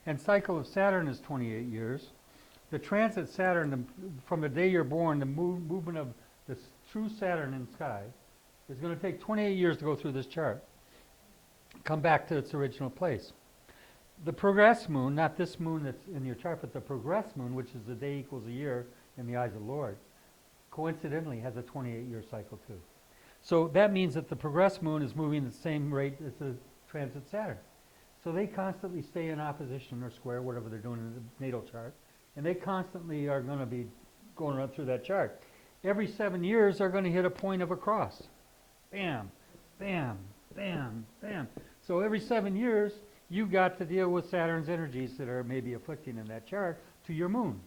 And cycle of Saturn is 28 years. The transit Saturn, from the day you're born, the movement of the true Saturn in the sky is going to take 28 years to go through this chart. Come back to its original place. The progress moon, not this moon that's in your chart, but the progress moon, which is the day equals a year in the eyes of the Lord, coincidentally has a 28-year cycle too. So that means that the progress moon is moving at the same rate as the transit Saturn. So they constantly stay in opposition or square, whatever they're doing in the natal chart, and they constantly are going to be going right through that chart. Every 7 years, they're going to hit a point of a cross. Bam, bam, bam, bam. So every 7 years, you've got to deal with Saturn's energies that are maybe afflicting in that chart to your moon.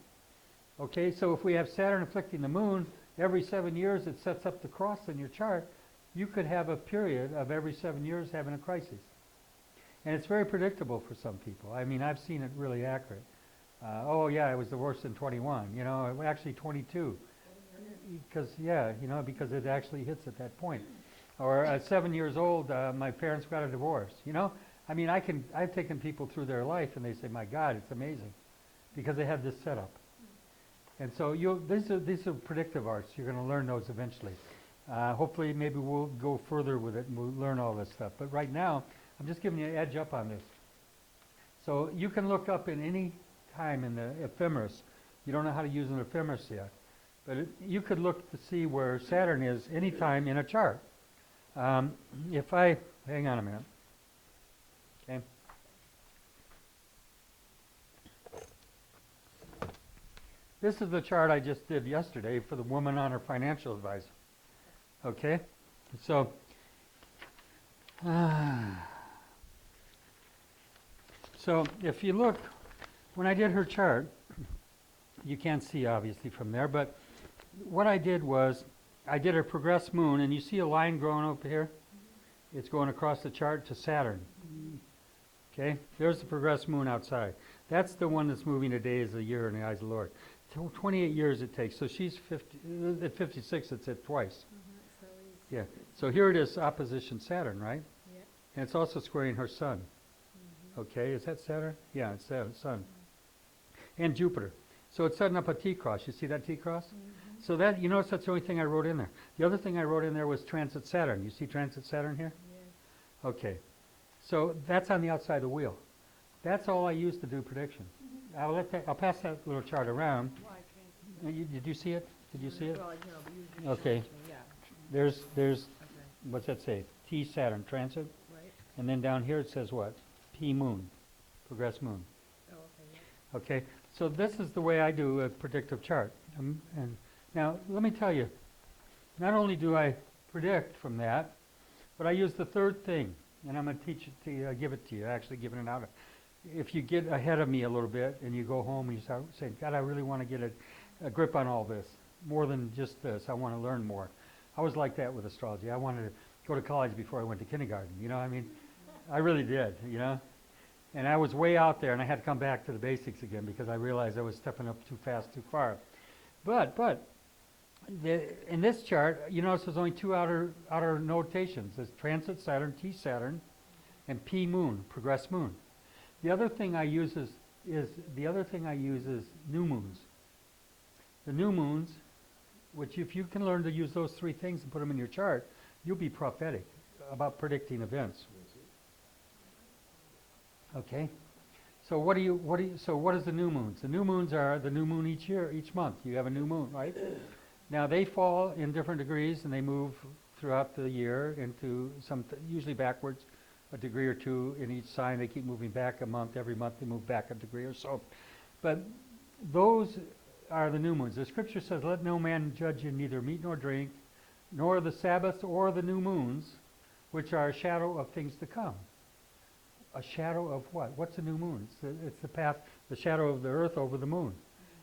Okay, so if we have Saturn afflicting the moon, every 7 years it sets up the cross in your chart. You could have a period of every 7 years having a crisis. And it's very predictable for some people. I mean, I've seen it really accurate. Oh yeah, it was the worst in 21. You know, actually 22. Because, yeah, you know, because it actually hits at that point. Or at 7 years old, my parents got a divorce. You know, I mean, I've taken people through their life and they say, my God, it's amazing. Because they have this setup. And so these are predictive arts. You're going to learn those eventually. Hopefully, maybe we'll go further with it and we'll learn all this stuff. But right now, I'm just giving you an edge up on this. So you can look up in any time in the ephemeris. You don't know how to use an ephemeris yet. But you could look to see where Saturn is any time in a chart. If I, hang on a minute. Okay. This is the chart I just did yesterday for the woman on her financial advisor. Okay? So, so if you look, when I did her chart, you can't see obviously from there, but what I did was, I did a progress moon, and you see a line growing over here? It's going across the chart to Saturn. Okay? There's the progress moon outside. That's the one that's moving a day as a year in the eyes of the Lord. 28 years it takes. So she's 50, at 56, it's at twice. So Yeah. So here it is, opposition Saturn, right? yeah. And it's also squaring her sun. Okay, is that Saturn? Yeah, it's Saturn, sun. And Jupiter. So it's setting up a T-cross. You see that T-cross? So that, you notice that's the only thing I wrote in there. The other thing I wrote in there was transit Saturn. You see transit Saturn here? Yeah. Okay. So that's on the outside of the wheel. That's all I use to do predictions. I'll pass that little chart around. Well, I can't. Did you see it? Did you see it? Well, you know, but usually Okay. show it to me, yeah. There's Okay. what's that say? T Saturn transit. Right. And then down here it says what? P moon, progress moon. Oh, okay. Yeah. Okay, so this is the way I do a predictive chart. And now let me tell you, not only do I predict from that, but I use the third thing, and I'm going to teach it to you, give it to you, actually giving it out. If you get ahead of me a little bit and you go home and you start saying, God, I really want to get a grip on all this, more than just this, I want to learn more. I was like that with astrology. I wanted to go to college before I went to kindergarten, you know, I mean, I really did, you know. And I was way out there and I had to come back to the basics again because I realized I was stepping up too fast, too far. But in this chart, you notice there's only two outer notations. There's transit Saturn, T Saturn, and P moon, progress moon. The other thing I use is new moons. The new moons, which if you can learn to use those three things and put them in your chart, you'll be prophetic about predicting events. Okay? So what is the new moons? The new moons are the new moon each year, each month. You have a new moon, right? Now they fall in different degrees and they move throughout the year into usually backwards a degree or two in each sign. They keep moving back a month. Every month they move back a degree or so. But those are the new moons. The scripture says, let no man judge you neither meat nor drink, nor the Sabbaths or the new moons, which are a shadow of things to come. A shadow of what? What's a new moon? It's the path, the shadow of the earth over the moon.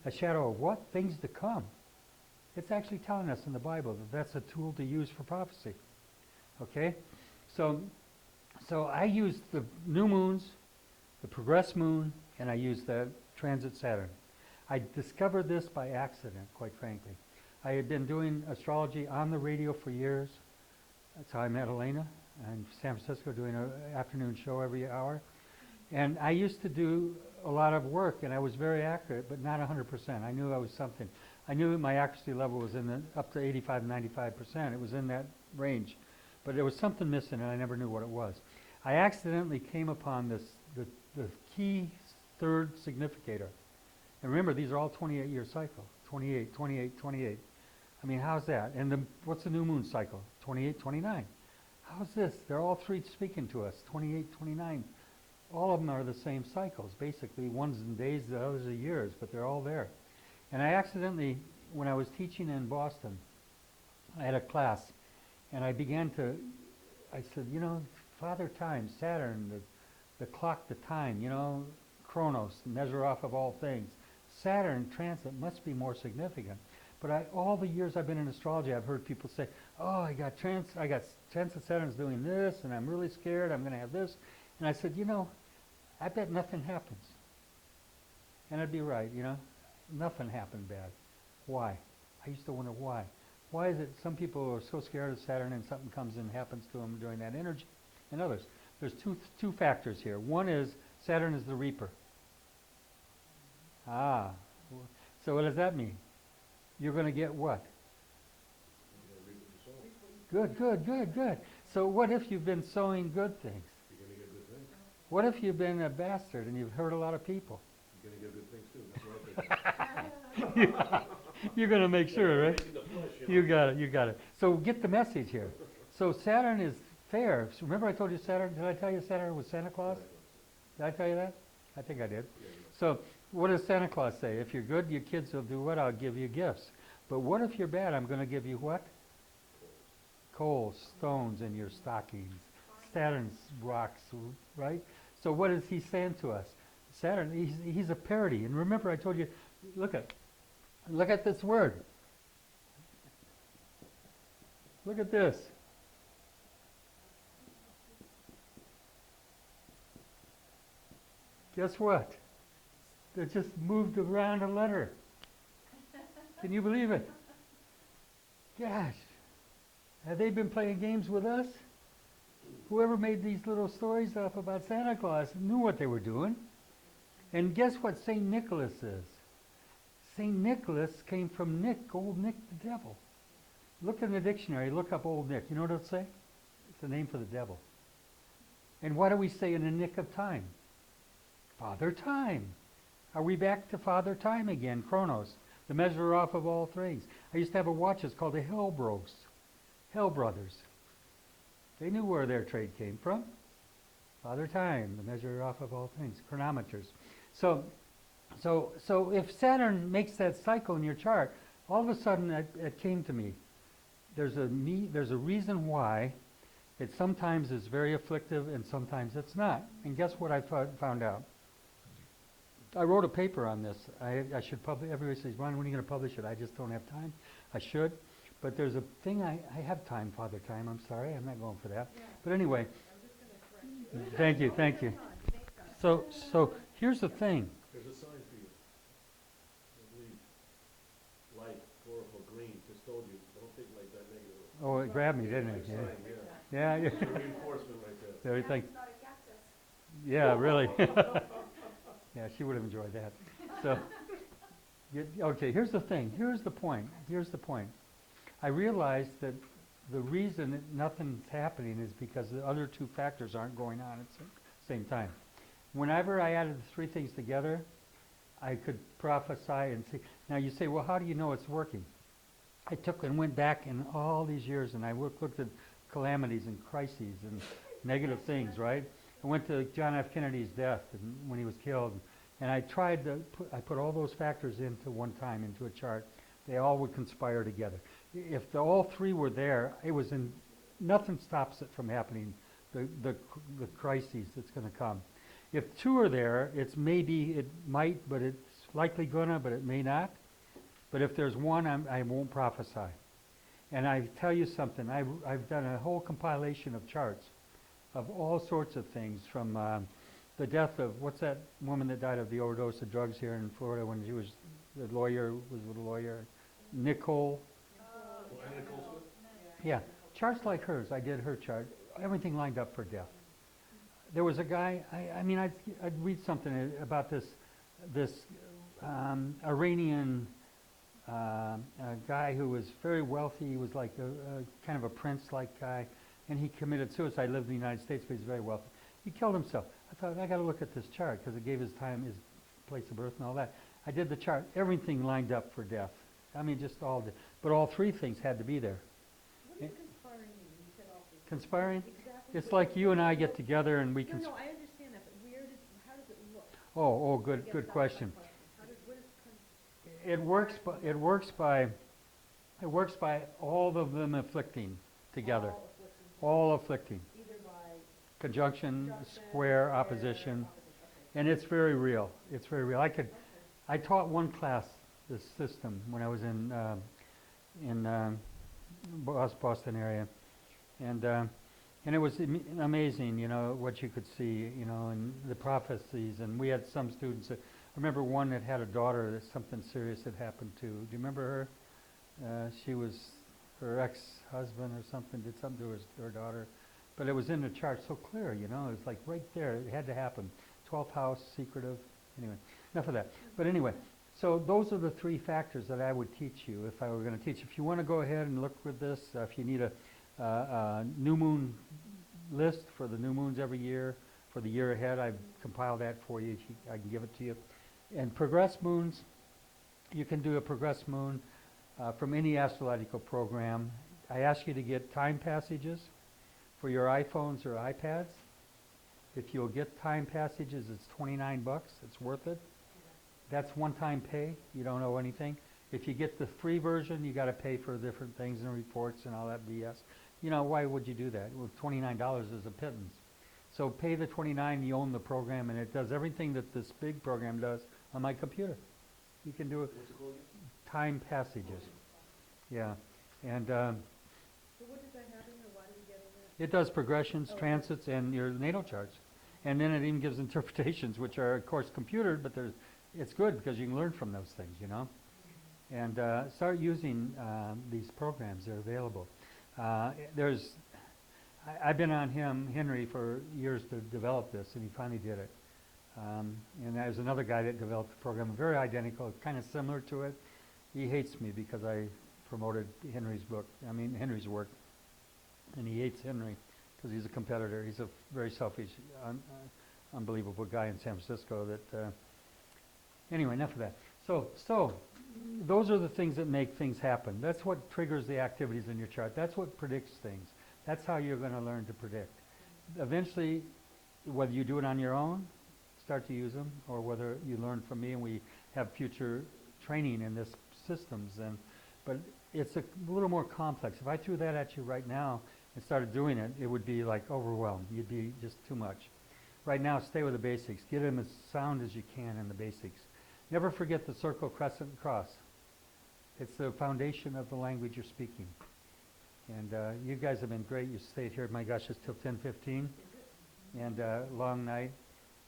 A shadow of what? Things to come. It's actually telling us in the Bible that that's a tool to use for prophecy. Okay? So I use the new moons, the progress moon, and I use the transit Saturn. I discovered this by accident, quite frankly. I had been doing astrology on the radio for years. That's how I met Elena in San Francisco, doing an afternoon show every hour. And I used to do a lot of work, and I was very accurate, but not 100%. I knew I was something. I knew my accuracy level was in the up to 85, 95%. It was in that range, but there was something missing, and I never knew what it was. I accidentally came upon the key third significator. And remember, these are all 28-year cycle. 28, 28, 28. I mean, how's that? And what's the new moon cycle? 28, 29. How's this? They're all three speaking to us. 28, 29. All of them are the same cycles. Basically, one's in days, the others are years, but they're all there. And I accidentally, when I was teaching in Boston, I had a class, and I said, you know, Father Time, Saturn, the clock, the time, you know, Chronos, the measure off of all things. Saturn transit must be more significant. But all the years I've been in astrology, I've heard people say, oh, I got transit Saturn's doing this, and I'm really scared, I'm going to have this. And I said, you know, I bet nothing happens. And I'd be right, you know, nothing happened bad. Why? I used to wonder why. Why is it some people are so scared of Saturn and something comes and happens to them during that energy, and others? There's two factors here. One is Saturn is the reaper. Ah, so what does that mean? You're going to get what? Good, good, good, good. So what if you've been sowing good things? You're going to get good things. What if you've been a bastard and you've hurt a lot of people? You're going to get good things too. That's what I think. You're going to make sure, right? In the flesh, You got it, you got it. So get the message here. So Saturn is fair. So remember I told you Saturn, did I tell you Saturn was Santa Claus? Did I tell you that? I think I did. So what does Santa Claus say? If you're good, your kids will do what? I'll give you gifts. But what if you're bad? I'm going to give you what? Coals, stones in your stockings. Saturn's rocks, right? So what is he saying to us? Saturn, he's a parody. And remember I told you, look at this word. Look at this. Guess what? They just moved around a letter. Can you believe it? Gosh, have they been playing games with us? Whoever made these little stories up about Santa Claus knew what they were doing. And guess what St. Nicholas is? St. Nicholas came from Nick, old Nick the devil. Look in the dictionary, look up old Nick. You know what it'll say? It's the name for the devil. And what do we say in the nick of time? Father Time. Are we back to Father Time again? Chronos, the measure off of all things. I used to have a watch, it's called the Hell Bros. Hell Brothers. They knew where their trade came from. Father Time, the measure off of all things. Chronometers. So if Saturn makes that cycle in your chart, all of a sudden it came to me. There's a reason why it sometimes is very afflictive and sometimes it's not. And guess what I found out? I wrote a paper on this. I should publish. Everybody says, Ron, when are you going to publish it? I just don't have time. I should. But there's a thing I have time, Father Time. I'm sorry. I'm not going for that. Yeah. But anyway. Thank you. Thank you. So here's the thing. There's a sign for you. I believe light, chlorophyll, green. Just told you. Don't think like that negative. Oh, it grabbed me, didn't it? Sign, Yeah. It's a reinforcement right there. Everything. Yeah, really. Yeah, she would have enjoyed that. So, okay, here's the thing. Here's the point. Here's the point. I realized that the reason that nothing's happening is because the other two factors aren't going on at the same time. Whenever I added the three things together, I could prophesy and see. Now you say, well, how do you know it's working? I took and went back in all these years and I looked at calamities and crises and negative things, right? I went to John F. Kennedy's death and when he was killed, and I tried to put all those factors into one time into a chart. They all would conspire together. If all three were there, nothing stops it from happening, the crises that's going to come. If two are there, it might, but it's likely gonna, but it may not. But if there's one, I won't prophesy. And I tell you something, I've done a whole compilation of charts of all sorts of things, from the death of, what's that woman that died of the overdose of drugs here in Florida when she was the lawyer, Nicole. Nicole Smith? Yeah, charts like hers, I did her chart, everything lined up for death. there was a guy, I mean, I'd read something about this Iranian guy who was very wealthy. He was like a kind of a prince-like guy, and he committed suicide. Lived in the United States, but he's very wealthy. He killed himself. I thought, I got to look at this chart because it gave his time, his place of birth, and all that. I did the chart. Everything lined up for death. I mean, just all did. But all three things had to be there. What does conspiring mean? You said all three. Conspiring? Exactly. It's like you and I get together and we No, can. no, I understand that, but how does it look? Oh, I good, guess good that's my question. What is It works by all of them afflicting together. All afflicting. Either by Conjunction, conjunction, square, opposition, okay. and it's very real. It's very real. I taught one class, this system, when I was in Boston area, and it was amazing, you know, what you could see, you know, and the prophecies. And we had some students. I remember one that had a daughter that something serious had happened to. Do you remember her? She was her ex-husband or something did something to her daughter, but it was in the chart so clear, you know. It was like right there. It had to happen. 12th house, secretive. Anyway, enough of that. But anyway, so those are the three factors that I would teach you if I were going to teach. If you want to go ahead and look with this, if you need a new moon list for the new moons every year, for the year ahead, I've compiled that for you. I can give it to you. And progress moons, you can do a progress moon from any astrological program. I ask you to get time passages for your iPhones or iPads. If you'll get time passages, it's $29. It's worth it. That's one-time pay. You don't owe anything. If you get the free version, you got to pay for different things and reports and all that BS. You know, why would you do that? Well, $29 is a pittance. So pay the $29, you own the program, and it does everything that this big program does on my computer. You can do it. What's it called again? Time passages. Yeah. And So what does that have in there? Why do we get in it does progressions, Okay. transits, and your natal charts. And then it even gives interpretations, which are, of course, computered, but it's good because you can learn from those things, you know. And start using these programs. They're available. I've been on Henry, for years to develop this, and he finally did it. And there's another guy that developed the program, very identical, kind of similar to it. He hates me because I promoted Henry's work, and he hates Henry because he's a competitor. He's a very selfish, unbelievable guy in San Francisco. Anyway, enough of that. So those are the things that make things happen. That's what triggers the activities in your chart. That's what predicts things. That's how you're going to learn to predict. Eventually, whether you do it on your own, start to use them, or whether you learn from me and we have future training in this systems. But it's a little more complex. If I threw that at you right now and started doing it, it would be like overwhelmed. You'd be just too much. Right now, stay with the basics. Get them as sound as you can in the basics. Never forget the circle, crescent, and cross. It's the foundation of the language you're speaking. And you guys have been great. You stayed here, my gosh, it's till 10:15, and long night.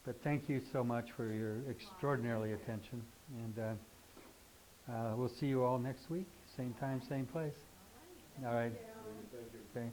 But thank you so much for your extraordinary attention. And we'll see you all next week, same time, same place. All right. Thank you. Okay.